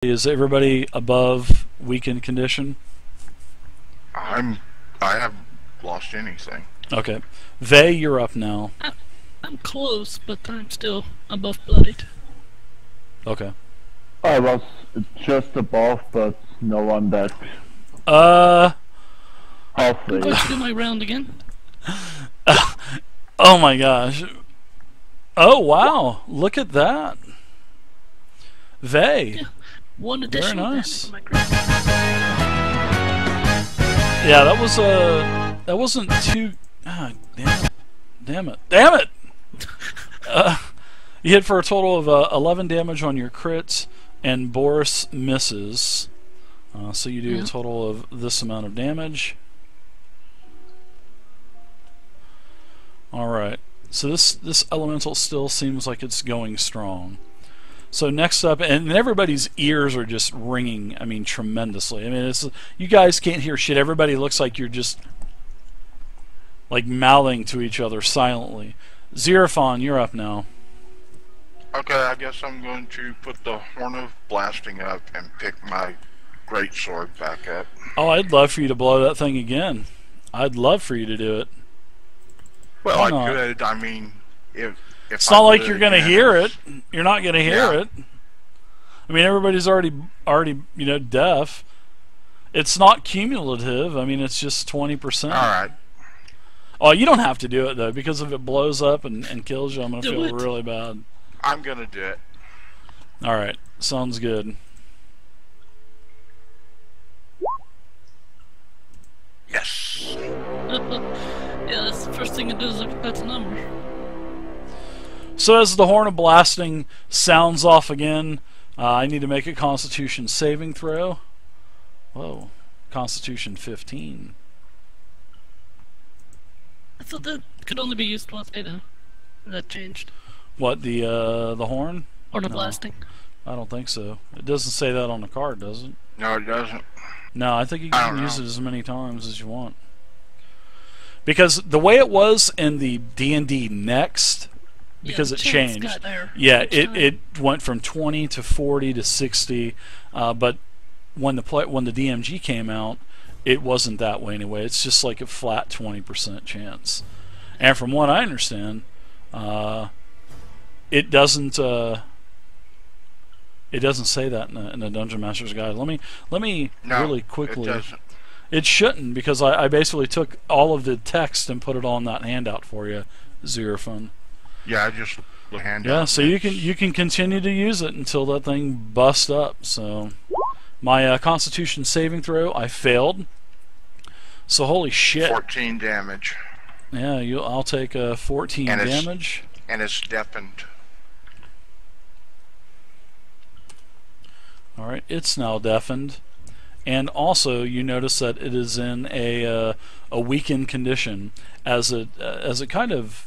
Is everybody above weakened condition? I haven't lost anything. Okay. Vey, you're up now. I'm close, but I'm still above bloodied. Okay. I was just above, but no one that I'm halfway. going to do my round again. Oh my gosh. Oh wow. Look at that. Vey. Yeah. One additional Very nice. damage to my crit. Yeah, that wasn't too. Ah, damn it! You hit for a total of 11 damage on your crits, and Boris misses. So you do a total of this amount of damage. All right. So this elemental still seems like it's going strong. So next up, and everybody's ears are just ringing. I mean, tremendously. I mean, you guys can't hear shit. Everybody looks like you're just like mouthing to each other silently. Xerophon, you're up now. Okay, I guess I'm going to put the Horn of Blasting up and pick my greatsword back up. Oh, I'd love for you to blow that thing again. I'd love for you to do it. Well, Why I not? could. I mean, if It's I not like would you're going to again, hear it. You're not going to hear Yeah. it. I mean, everybody's already deaf. It's not cumulative. I mean, it's just 20%. All right. Oh, you don't have to do it though, because if it blows up and kills you, I'm going to Do feel it. really bad. I'm gonna do it. All right, sounds good. Yes. Yeah, that's the first thing it does. That's a number. So as the Horn of Blasting sounds off again, I need to make a Constitution saving throw. Whoa, Constitution 15. I thought that could only be used once. I know. That changed. What, the horn? Or the No. blasting. I don't think so. It doesn't say that on the card, does it? No, it doesn't. No, I think you I can don't use know. it as many times as you want. Because the way it was in the D&D Next, because Yeah, it the chance changed. got there Yeah, each time. it went from 20 to 40 to 60, but when the DMG came out, it wasn't that way anyway. It's just like a flat 20% chance. And from what I understand, it doesn't say that in the Dungeon Master's Guide. Let me No, really it quickly. doesn't. It shouldn't, because I basically took all of the text and put it on that handout for you, Xerophon. Yeah, I just hand Yeah, out so you can continue to use it until that thing busts up. So my Constitution saving throw, I failed. So holy shit. 14 damage, Yeah, I'll take 14 And it's- damage. and it's deafened. All right, it's now deafened. And also, you notice that it is in a weakened condition as it kind of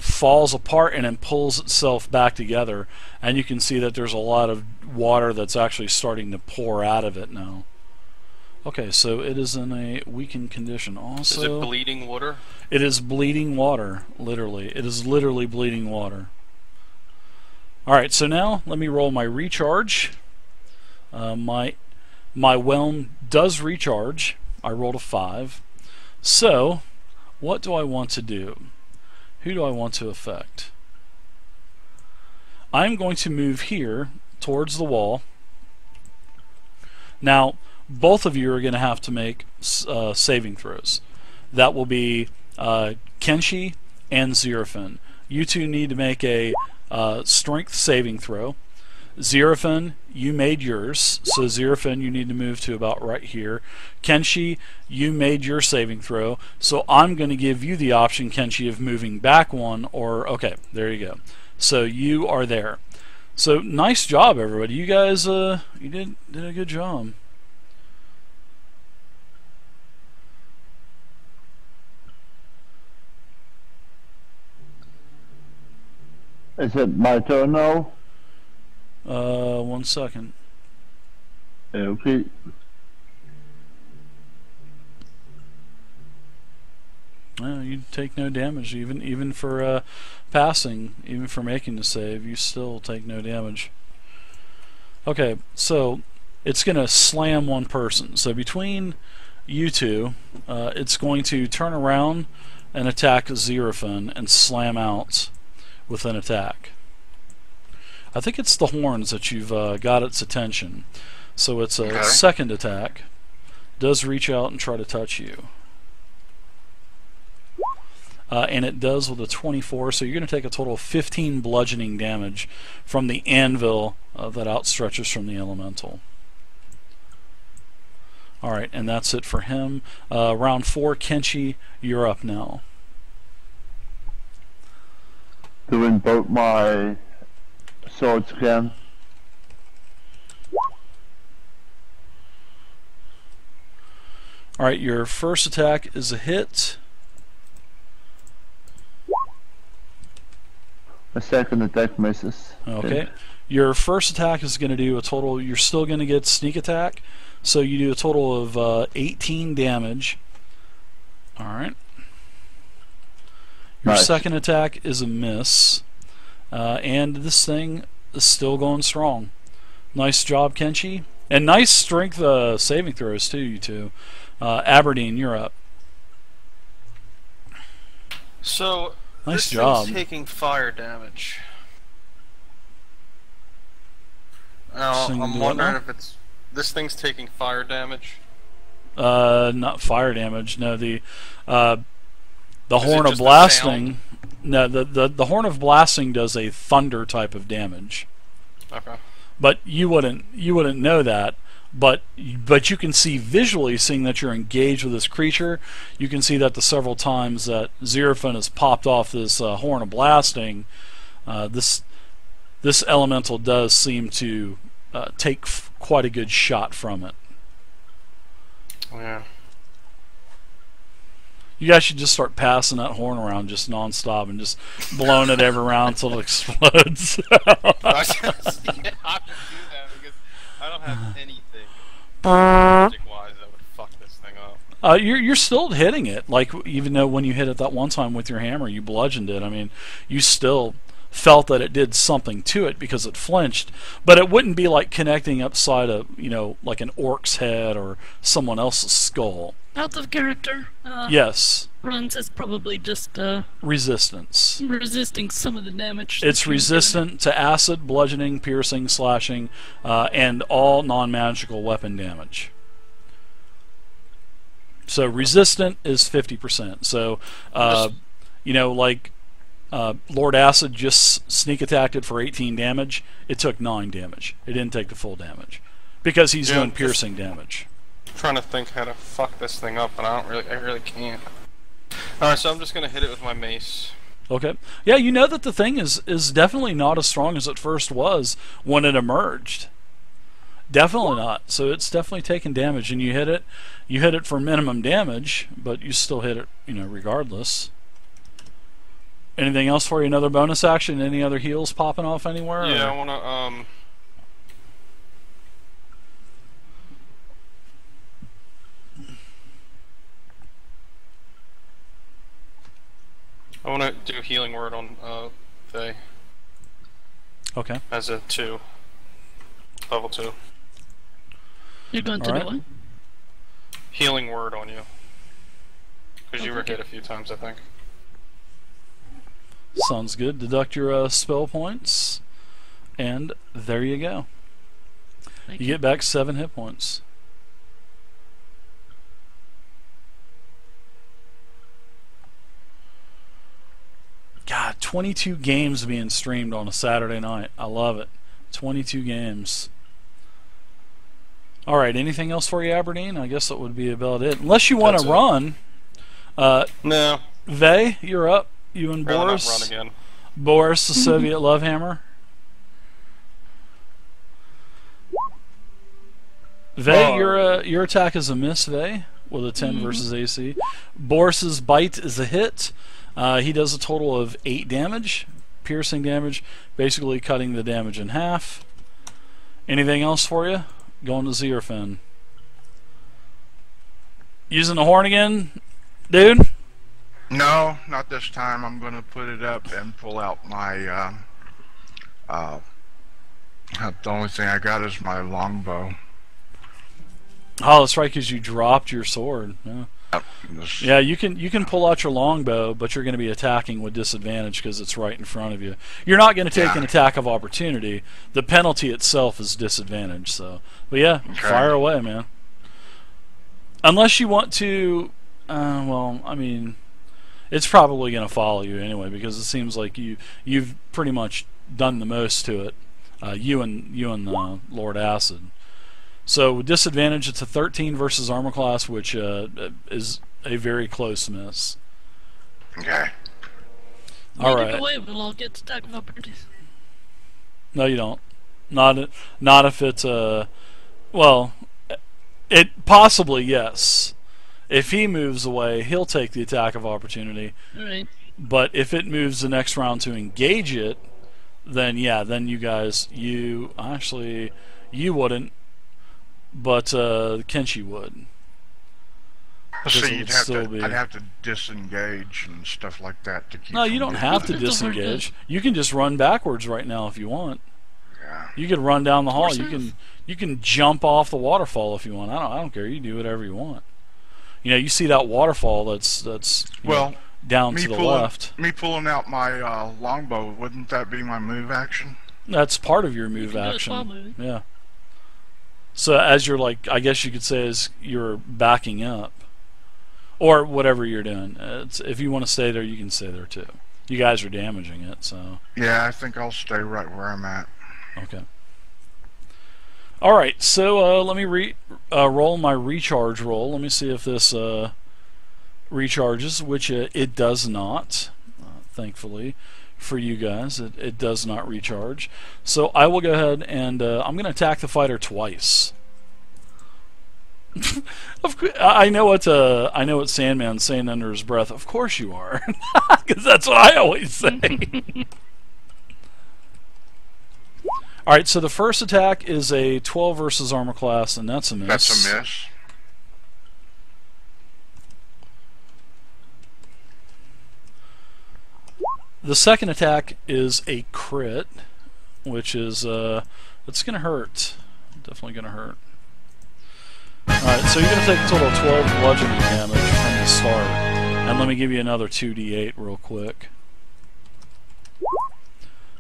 falls apart and then pulls itself back together. And you can see that there's a lot of water that's actually starting to pour out of it now. Okay, so it is in a weakened condition. Also, Is it bleeding water? it is bleeding water. Literally, it is literally bleeding water. All right, so now let me roll my recharge. My whelm does recharge. I rolled a 5. So, what do I want to do? Who do I want to affect? I'm going to move here towards the wall. Now, both of you are going to have to make saving throws. That will be Kenshi and Xerophon. You two need to make a strength saving throw. Xerophon, you made yours, so Xerophon, you need to move to about right here. Kenshi, you made your saving throw, so I'm going to give you the option, Kenshi, of moving back one, or, okay, there you go. So you are there. So nice job, everybody. You guys, you did a good job. Is it my turn now? 1 second. Okay. You take no damage, even for passing, even for making the save. You still take no damage. Okay, so it's going to slam one person. So between you two, it's going to turn around and attack Xerophon and slam out with an attack. I think it's the horns that you've got its attention. So it's a second attack. Does reach out and try to touch you. And it does with a 24, so you're going to take a total of 15 bludgeoning damage from the anvil that outstretches from the elemental. Alright, and that's it for him. Round 4, Kenshi, you're up now. Doing both my swords again. Alright, your first attack is a hit. My second attack misses. Okay. Your first attack is going to do a total, you're still going to get sneak attack, so you do a total of 18 damage. Alright. Your second attack is a miss. And this thing is still going strong. Nice job, Kenshi. And nice strength saving throws, too, you two. Aberdeen, you're up. So, nice this job. thing's taking fire damage. Now, I'm wondering if it's... This thing's taking fire damage? Not fire damage. No, the Horn of Blasting... No, the Horn of Blasting does a thunder type of damage. Okay. But you wouldn't know that. But you can see visually, seeing that you're engaged with this creature, you can see that the several times that Xerophon has popped off this Horn of Blasting, this elemental does seem to take quite a good shot from it. Yeah. You guys should just start passing that horn around just non-stop and just blowing it every round until it explodes. I can do that because I don't have anything magic-wise that would fuck this thing up. You're still hitting it, like even though when you hit it that one time with your hammer, you bludgeoned it. I mean, you still felt that it did something to it because it flinched, but it wouldn't be like connecting upside a, like an orc's head or someone else's skull. Out of character. Yes. Runs is probably just resistance. Resisting some of the damage. It's resistant to acid, bludgeoning, piercing, slashing, and all non-magical weapon damage. So resistant is 50%. So, like Lord Acid just sneak attacked it for 18 damage. It took 9 damage. It didn't take the full damage because he's doing piercing damage. Trying to think how to fuck this thing up, and I really can't. Alright, so I'm just gonna hit it with my mace. Okay. Yeah, you know that the thing is definitely not as strong as it first was when it emerged. Definitely not. So it's definitely taking damage, and you hit it for minimum damage, but you still hit it, regardless. Anything else for you? Another bonus action? Any other heals popping off anywhere? Yeah, or? I wanna do healing word on Faye. Okay. As a 2. Level 2. You're going to do one? Healing word on you. Because you were hit a few times, I think. Sounds good. Deduct your spell points, and there you go. You get back 7 hit points. God, 22 games being streamed on a Saturday night. I love it. 22 games. Alright, anything else for you, Aberdeen? I guess that would be about it. Unless you want to run. No. Vey, you're up. You and Boris. Not run again. Boris, the Soviet love hammer. Vey, your attack is a miss, Vey, with a 10 versus AC. Boris's bite is a hit. He does a total of 8 damage, piercing damage, basically cutting the damage in half. Anything else for you? Going to Xerophon. Using the horn again, dude? No, not this time. I'm going to put it up and pull out my The only thing I got is my longbow. Oh, that's right, because you dropped your sword. Yeah. This- Yeah, you can pull out your longbow, but you're going to be attacking with disadvantage because it's right in front of you. You're not going to take an attack of opportunity. The penalty itself is disadvantage. So, but yeah, fire away, man. Unless you want to, well, I mean, it's probably going to follow you anyway because it seems like you've pretty much done the most to it. You and Lord Acid. So with disadvantage, it's a 13 versus armor class, which is a very close miss. Okay. All right. Either way, we'll all get stack of opportunities. No, you don't. Not if it's well, it possibly yes. If he moves away, he'll take the attack of opportunity. All right. But if it moves the next round to engage it, then yeah, then you guys, you wouldn't. But Kenshi would. So it would still be- I'd have to disengage and stuff like that to keep. No, you from don't getting- have to It doesn't work disengage. You can just run backwards right now if you want. Yeah. You could run down the hall. Horses. You can jump off the waterfall if you want. I don't care. You do whatever you want. You know, you see that waterfall that's you Well, know, down to the left. Me pulling out my longbow, wouldn't that be my move action? That's part of your move can do it while action. moving. Yeah. So as you're like, I guess you could say as you're backing up, or whatever you're doing. If you want to stay there, you can stay there too. You guys are damaging it, so Yeah, I think I'll stay right where I'm at. okay. All right, so let me roll my recharge roll. Let me see if this recharges, which it does not. Thankfully for you guys, it does not recharge. So I will go ahead and I'm going to attack the fighter twice. Of course, I know what Sandman's saying under his breath. Of course you are, because that's what I always say. All right, so the first attack is a 12 versus armor class, and that's a miss. That's a miss. The second attack is a crit, which is it's gonna hurt. Definitely gonna hurt. Alright, so you're gonna take a total of 12 bludgeoning damage from the start. And let me give you another 2d8 real quick.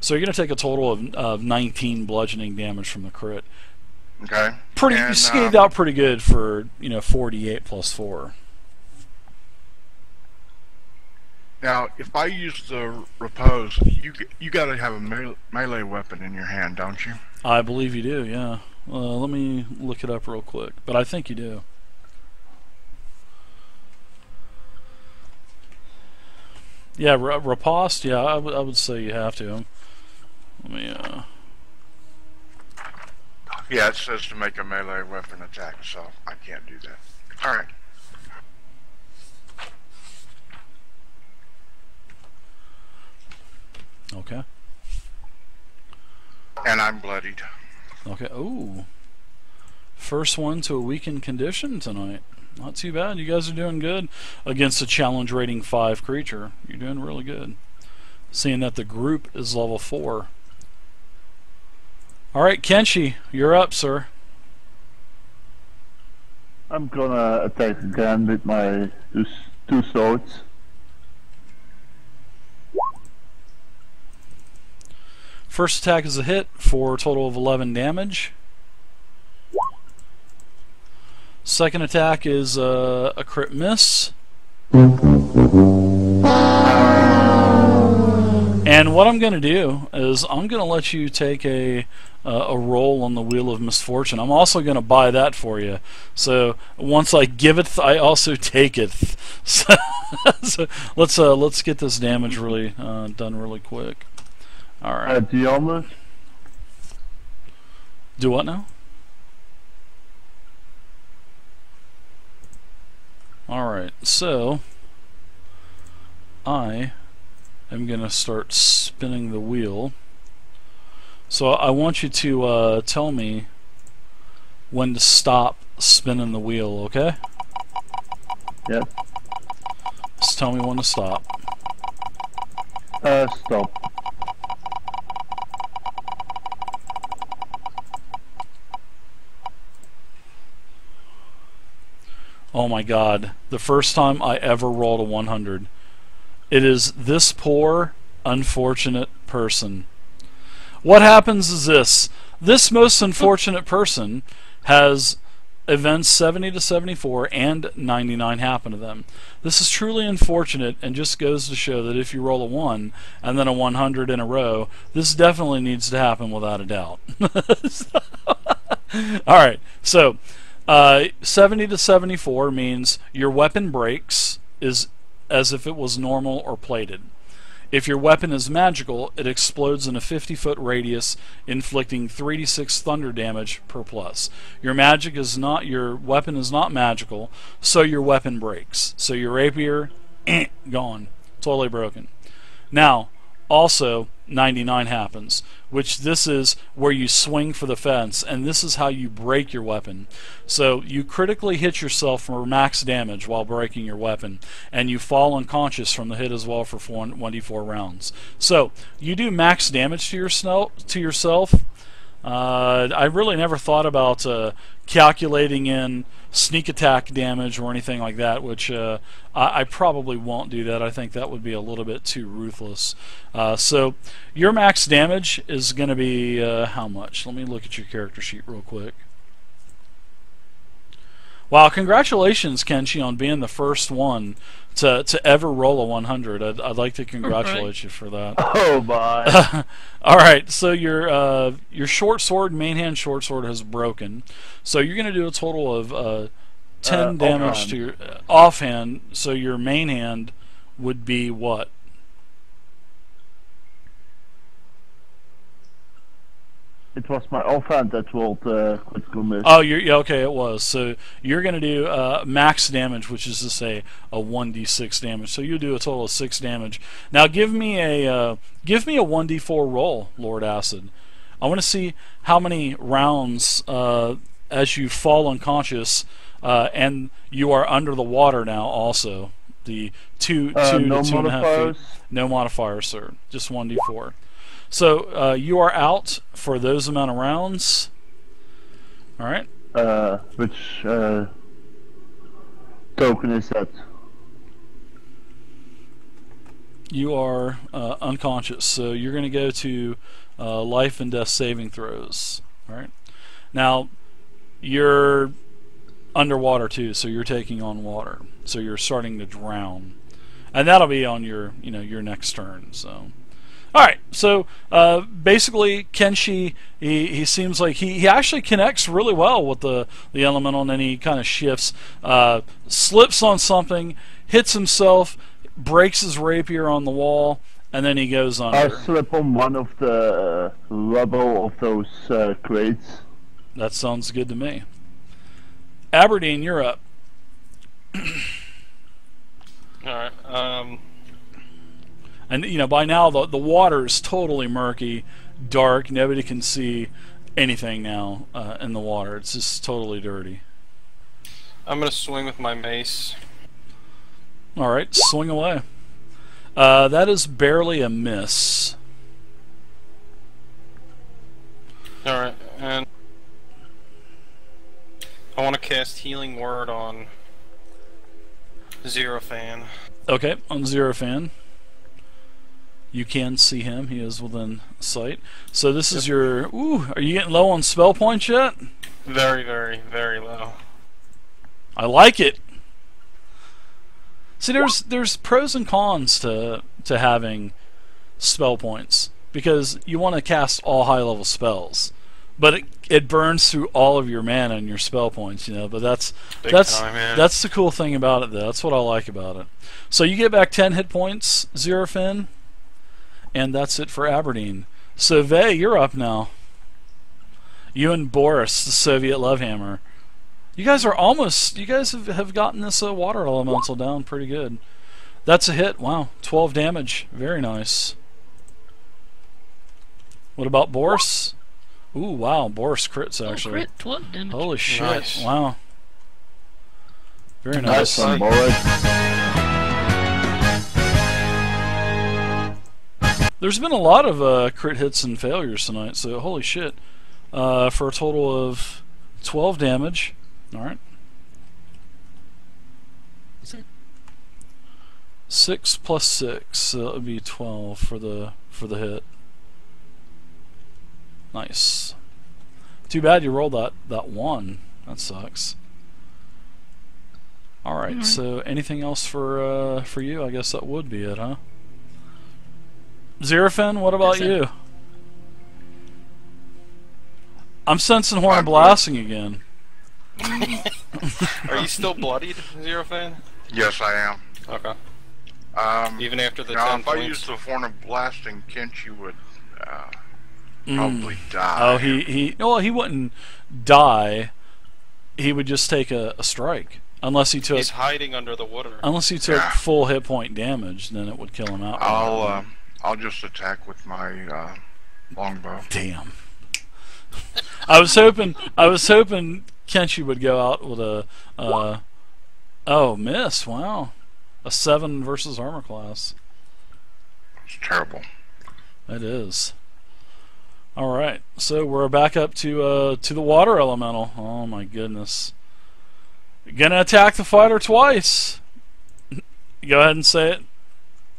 So you're gonna take a total of 19 bludgeoning damage from the crit. Okay. You And, scaved out pretty good for 48 plus 4. Now, if I use the repose, you got to have a melee weapon in your hand, don't you? I believe you do, yeah. Let me look it up real quick, but I think you do. Yeah, riposte. Yeah, I would say you have to. Let me. Yeah, it says to make a melee weapon attack, so I can't do that. All right. Okay. And I'm bloodied. Okay. Ooh. First one to a weakened condition tonight. Not too bad. You guys are doing good against a challenge rating 5 creature. You're doing really good. Seeing that the group is level 4. Alright, Kenshi, you're up, sir. I'm gonna attack again with my two swords. First attack is a hit for a total of 11 damage. Second attack is a crit miss. And what I'm going to do is I'm going to let you take a roll on the Wheel of Misfortune. I'm also going to buy that for you. So once I give it, I also take it. So let's get this damage really done really quick. All right. The armor. Do what now? Alright, so I am going to start spinning the wheel. So I want you to tell me when to stop spinning the wheel, okay? Yes. Just tell me when to stop. Stop. Oh my god. The first time I ever rolled a 100. It is this poor, unfortunate person. What happens is this. This most unfortunate person has events 70 to 74 and 99 happen to them. This is truly unfortunate and just goes to show that if you roll a 1 and then a 100 in a row, this definitely needs to happen without a doubt. Alright, so 70 to 74 means your weapon breaks is as if it was normal or plated. If your weapon is magical, it explodes in a 50-foot radius, inflicting 3d6 thunder damage per plus. Your weapon is not magical, so your weapon breaks. So your rapier, gone, totally broken. Now, also 99 happens, which this is where you swing for the fence, and this is how you break your weapon. So you critically hit yourself for max damage while breaking your weapon, and you fall unconscious from the hit as well for 1d4 rounds. So you do max damage to yourself. I really never thought about calculating in sneak attack damage or anything like that, which I probably won't do that. I think that would be a little bit too ruthless. So your max damage is going to be how much? Let me look at your character sheet real quick. Wow, congratulations, Kenshi, on being the first one to ever roll a 100. I'd like to congratulate you for that. Oh my! All right, so your short sword, main hand short sword, has broken. So you're going to do a total of 10 damage offhand. to your offhand. So your main hand would be what? It was my offhand that rolled critical miss. Oh, yeah, okay, it was. So you're going to do max damage, which is to say a 1d6 damage. So you do a total of 6 damage. Now give me a 1d4 roll, Lord Acid. I want to see how many rounds as you fall unconscious and you are under the water now. Also, the two no to 2.5 modifiers. feet. No modifiers, sir. Just 1d4. So you are out for those amount of rounds. All right. Which token is that? You are unconscious, so you're going to go to life and death saving throws. All right. Now you're underwater too, so you're taking on water, so you're starting to drown, and that'll be on your your next turn. So. Alright, so basically Kenshi, he seems like he actually connects really well with the elemental, and then he kind of shifts, slips on something, hits himself, breaks his rapier on the wall, and then he goes under. I slip on one of the rubble of those crates. That sounds good to me. Aberdeen, you're up. Alright, And by now the water is totally murky, dark. Nobody can see anything now in the water. It's just totally dirty. I'm gonna swing with my mace. All right, swing away. That is barely a miss. Alright, and I want to cast Healing Word on Zero Fan. Okay, on Zero Fan. You can see him. He is within sight. So this is your... Ooh, are you getting low on spell points yet? Very, very, very low. I like it. See, there's pros and cons to having spell points, because you want to cast all high-level spells, but it burns through all of your mana and your spell points, But that's the cool thing about it, though. That's what I like about it. So you get back 10 hit points, Zero Fin. And that's it for Aberdeen. So Vey, you're up now. You and Boris, the Soviet Lovehammer. You guys have gotten this water elemental down pretty good. That's a hit. Wow, 12 damage. Very nice. What about Boris? Ooh, wow, Boris crits actually. Crit, 12 damage. Holy shit! Nice. Wow. Very nice. Nice one, boy. There's been a lot of crit hits and failures tonight, so holy shit. For a total of 12 damage. Alright. So, 6 plus 6, so that would be 12 for the hit. Nice. Too bad you rolled that 1. That sucks. Alright, so anything else for you? I guess that would be it, huh? Xerafin, what about That's it. you? I'm sensing horn blasting again. Are you still bloodied, Zero Fan? Yes, I am. Okay. Even after the now, 10 if I points? used the horn of blasting, Kenshi would probably die. Oh, he wouldn't die. He would just take a strike. Unless he took He's hiding under the water. Yeah. full hit point damage, then it would kill him out. I'll just attack with my longbow. Damn. I was hoping Kenshi would go out with a oh, miss. Wow. A 7 versus armor class. It's terrible. It is. All right. So we're back up to the water elemental. Oh my goodness. Gonna attack the fighter twice. Go ahead and say it,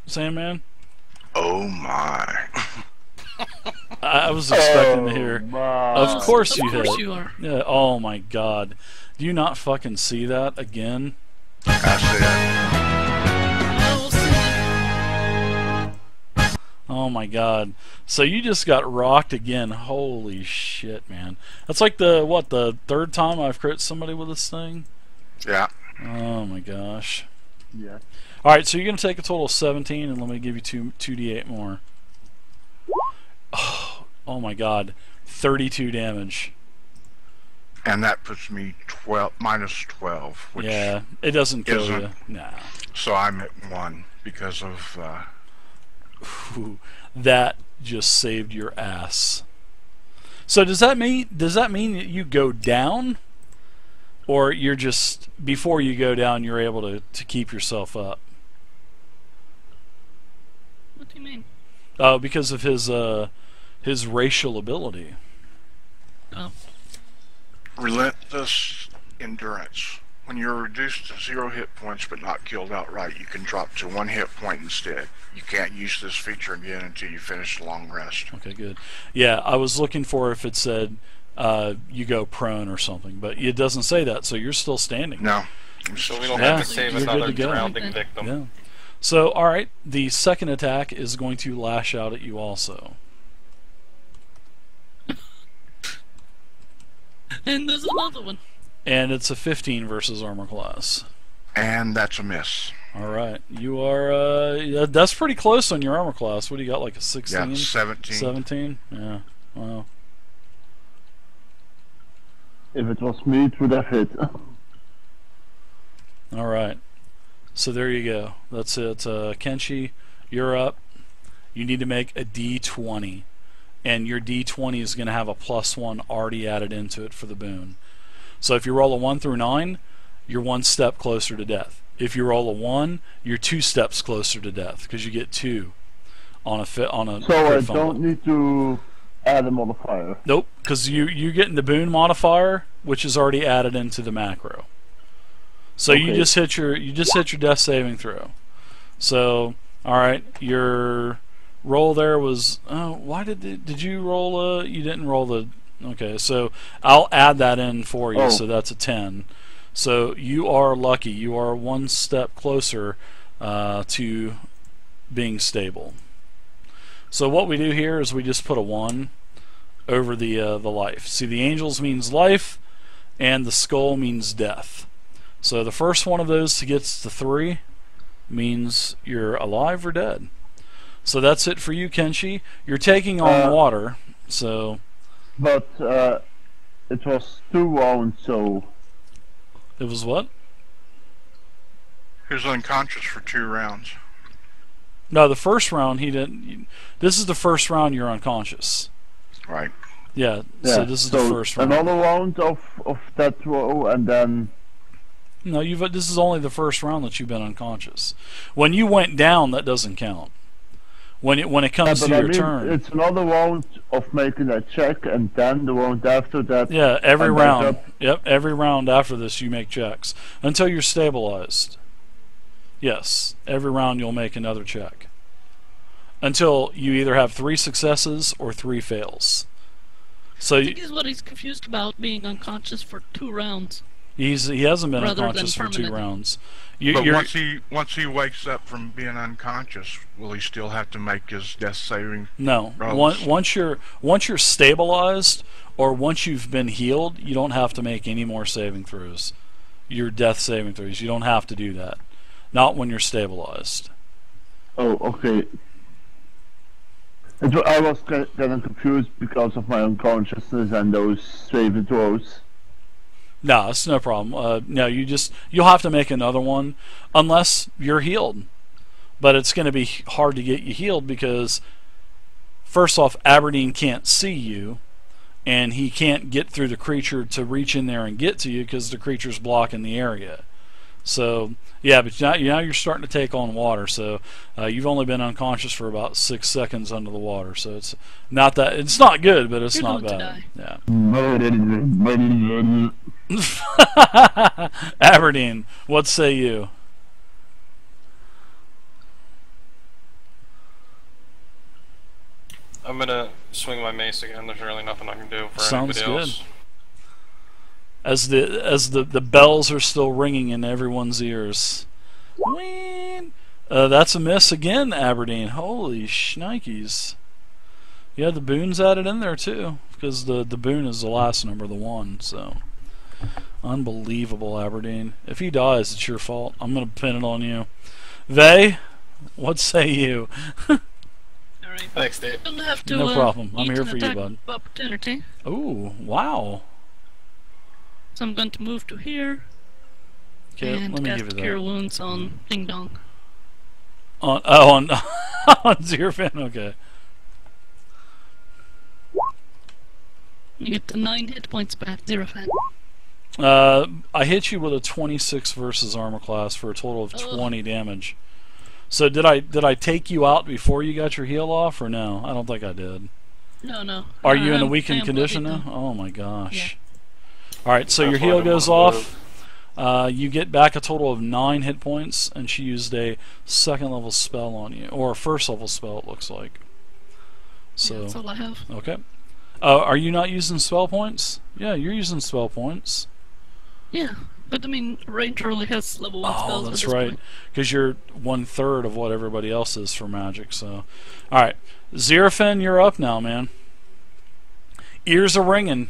Sandman. Oh my. I was expecting to hear. My. Of course you Of course hit. you are. Yeah. Oh my God. Do you not fucking see that again? I Oh, see. Oh my God. So you just got rocked again. Holy shit, man. That's like the third time I've crit somebody with this thing? said. Yeah. Oh my gosh. Yeah. Alright, so you're going to take a total of 17, and let me give you 2d8 more. Oh my God. 32 damage. And that puts me minus 12, which Yeah, it doesn't kill you. isn't- Nah. so I'm at 1 because of Ooh, that just saved your ass. So does that mean that you go down, or you're just before you go down you're able to keep yourself up? What do you mean? Oh, because of his racial ability. Oh. relentless endurance. When you're reduced to 0 hit points but not killed outright, you can drop to 1 hit point instead. You can't use this feature again until you finish the long rest. Okay, good. Yeah, I was looking for if it said you go prone or something, but it doesn't say that, so you're still standing. No. So we don't Yeah, have to save you're good another to go. drowning victim. Yeah. So, alright, the second attack is going to lash out at you also. And there's another one. And it's a 15 versus armor class. And that's a miss. Alright, you are, that's pretty close on your armor class. What do you got, like a 16? Yeah, 17. 17? Yeah, wow. If it was me, it would have hit. Alright, so there you go. That's it. Kenshi, you're up. You need to make a D20. And your D20 is going to have a +1 already added into it for the boon. So if you roll a 1 through 9, you're 1 step closer to death. If you roll a 1, you're 2 steps closer to death because you get 2 on a So I crit fumble. don't need to add a modifier. Nope, because you getting the boon modifier, which is already added into the macro. So you Okay. just hit your death saving throw. So all right, your roll there was why did you roll you didn't roll the okay, so I'll add that in for you. Oh. So that's a 10. So you are lucky. You are 1 step closer to being stable. So what we do here is we just put a 1 over the life. See, the angels means life, and the skull means death. So the first one of those to get to 3 means you're alive or dead. So that's it for you, Kenshi. You're taking on water, so But it was 2 rounds, so it was what? He was unconscious for 2 rounds. No, the first round he didn't. This is the first round you're unconscious. Right. Yeah, yeah. so this is the first round. Another round of that row, and then No, this is only the first round that you've been unconscious. When you went down, that doesn't count. When it comes but to I your mean, turn. it's another round of making a check, and then the round after that. Yeah, every and then round. up. Yep, every round after this you make checks until you're stabilized. Yes, every round you'll make another check. Until you either have 3 successes or 3 fails. So I think is what he's confused about, being unconscious for 2 rounds. he hasn't been Rather than unconscious for 2 permanent. rounds. But once he wakes up from being unconscious, will he still have to make his death saving? No. Rolls? Once you're stabilized or once you've been healed, you don't have to make any more saving throws. Your death saving throws. You don't have to do that. Not when you're stabilized. Oh, okay. I was getting confused because of my unconsciousness and those saving throws. No, it's no problem. No, you'll have to make another one unless you're healed. But it's going to be hard to get you healed because first off, Aberdeen can't see you, and he can't get through the creature to reach in there and get to you because the creature's blocking the area. So yeah, but now you're starting to take on water. So you've only been unconscious for about 6 seconds under the water. So it's not good, but it's You're not going to bad. die. Yeah. Aberdeen, what say you? I'm gonna swing my mace again. There's really nothing I can do for Sounds anybody good. else. As the bells are still ringing in everyone's ears. Wheen! That's a miss again, Aberdeen. Holy shnikes. Yeah, the boon's added in there too, because the boon is the last number, the 1, so unbelievable, Aberdeen. If he dies, it's your fault. I'm gonna pin it on you. Vay, what say you? Alright. Thanks, Dave. Don't have to, No problem. I'm use here an for you, attack bud. of opportunity. Ooh, wow. So I'm going to move to here Okay, and let me give cast you Cure that. Wounds on Ding Dong. On on Zerfin, okay. You get the 9 hit points back, Zerfin. I hit you with a 26 versus armor class for a total of Ugh. 20 damage. So did I take you out before you got your heal off, or no? I don't think I did. No. Are you in a I weakened am condition bloodied now? though. Oh my gosh. Alright, so your That's why I heal don't goes wanna off. You get back a total of 9 hit points, and she used a 2nd level spell on you. Or a 1st level spell, it looks like. So, Yeah, that's all I have. okay. Are you not using spell points? Yeah, you're using spell points. Yeah, but I mean, Ranger only has level 1 Oh, spells at that's this right. point. Because you're 1/3 of what everybody else is for magic. So, all right, Zerfin, you're up now, man. Ears are ringing.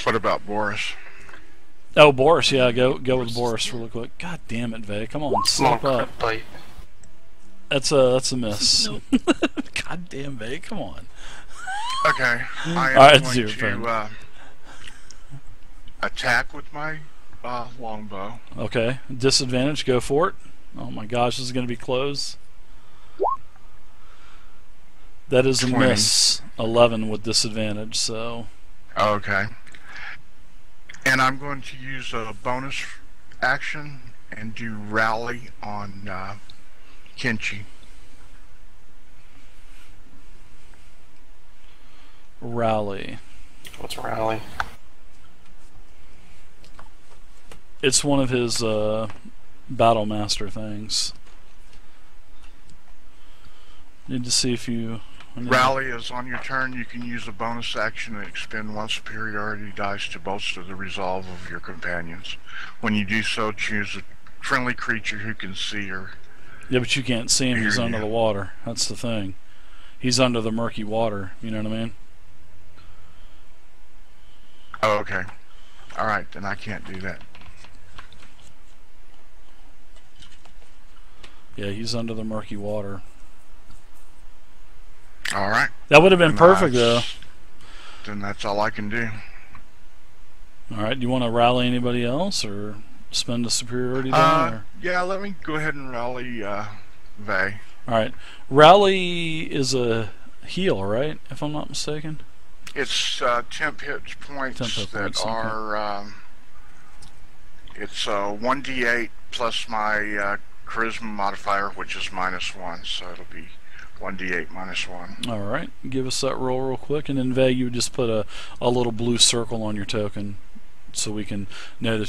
What about Boris? Oh, Boris, yeah, go with Boris really quick. God damn it, Vay, come on, slip Long up. bite. That's a miss. Nope. God damn, Vay, come on. Okay, I am Alright, going Zerfin. to attack with my longbow. Okay, disadvantage, go for it. Oh my gosh, this is going to be close. That is a 20. miss. 11 with disadvantage, so... Okay. And I'm going to use a bonus action and do rally on Kenshi. Rally. What's rally? It's one of his Battle Master things. Need to see if you... Rally is on your turn. You can use a bonus action and expend 1 superiority dice to bolster the resolve of your companions. When you do so, choose a friendly creature who can see her. Yeah, but you can't see him. He's Hear under you. the water. That's the thing. He's under the murky water. You know what I mean? Oh, okay. Alright, then I can't do that. Yeah, he's under the murky water. Alright. That would have been perfect, though. Then that's all I can do. Alright, do you want to rally anybody else, or spend a superiority die? Or? Yeah, let me go ahead and rally Vay. Alright. Rally is a heal, right? If I'm not mistaken? It's temp hit points 10 hit that points, okay. are it's 1d8 plus my charisma modifier, which is -1, so it'll be 1d8 -1. Alright, give us that roll real quick, and then Vay, you just put a little blue circle on your token so we can know that